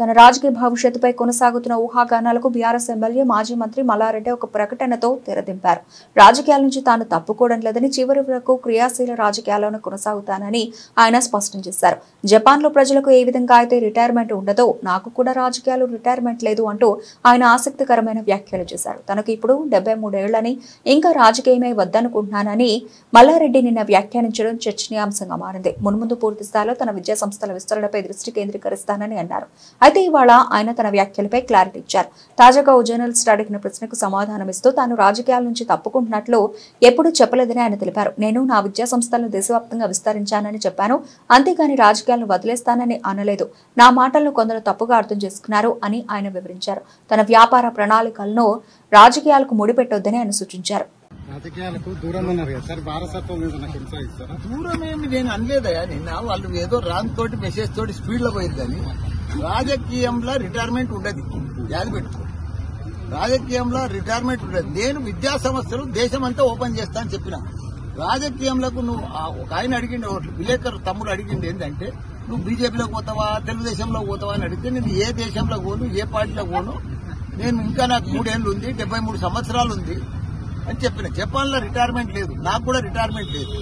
తన రాజకీయ భవిష్యత్తుపై కొనసాగుతున్న ఊహాగానాలకు బీఆర్ఎస్ ఎమ్మెల్యే మాజీ మంత్రి మల్లారెడ్డి ఒక ప్రకటనతో తెరదింపారు. రాజకీయాల నుంచి తాను తప్పుకోవడం లేదని, చివరి వరకు క్రియాశీల రాజకీయాలను కొనసాగుతానని ఆయన స్పష్టం చేశారు. జపాన్లో ప్రజలకు ఏ విధంగా అయితే రిటైర్మెంట్ ఉండదో నాకు కూడా రాజకీయాలు రిటైర్మెంట్ లేదు అంటూ ఆయన ఆసక్తికరమైన వ్యాఖ్యలు చేశారు. తనకు ఇప్పుడు 73 ఏళ్లని, ఇంకా రాజకీయమే వద్దనుకుంటున్నానని మల్లారెడ్డి నిన్న వ్యాఖ్యానించడం చర్చనీయాంశంగా మారింది. మున్ముందు పూర్తి స్థాయిలో తన విద్యా సంస్థల విస్తరణపై దృష్టి కేంద్రీకరిస్తానని అన్నారు. అయితే ఇవాళ ఆయన తన వ్యాఖ్యలపై క్లారిటీ ఇచ్చారు. తాజాగా ఓ జర్నలిస్ట్ అడిగిన ప్రశ్నకు సమాధానమిస్తూ తాను రాజకీయాల నుంచి తప్పుకుంటున్నట్లు ఎప్పుడూ చెప్పలేదని ఆయన తెలిపారు. నేను నా విద్యా సంస్థలను దేశవ్యాప్తంగా విస్తరించానని చెప్పాను, అంతేగాని రాజకీయాలను వదిలేస్తానని అనలేదు. నా మాటలను కొందరు తప్పుగా అర్థం చేసుకున్నారు అని ఆయన వివరించారు. తన వ్యాపార ప్రణాళికలను రాజకీయాలకు ముడిపెట్టొద్దని ఆయన సూచించారు. రాజకీయాలకు దూరం అన్నారు కదా సార్, వారసత్వం మీద నాకు కొనసాగిస్తారా? దూరం ఏమి నేను అనలేదయా. నిన్న వాళ్ళు ఏదో రాంగ్ తోటి మెసేజ్ తోటి స్పీడ్ లో పోయింది. కానీ రాజకీయంలో రిటైర్మెంట్ ఉండదు, యాది పెట్టుకో. రాజకీయంలో రిటైర్మెంట్ ఉండదు. నేను విద్యా సంస్థలు దేశమంతా ఓపెన్ చేస్తా అని చెప్పిన. రాజకీయంలోకి నువ్వు ఒక ఆయన అడిగిండు, విలేకరు తమ్ముడు అడిగింది ఏంటంటే, నువ్వు బీజేపీలోకి పోతావా, తెలుగుదేశంలో పోతావా అని అడిగితే, నేను ఏ దేశంలో పోను, ఏ పార్టీలో పోను, నేను ఇంకా నాకు 3 ఏళ్లు ఉంది, 73 సంవత్సరాలు ఉంది అని చెప్పిన. జపాన్లో రిటైర్మెంట్ లేదు, నాకు కూడా రిటైర్మెంట్ లేదు.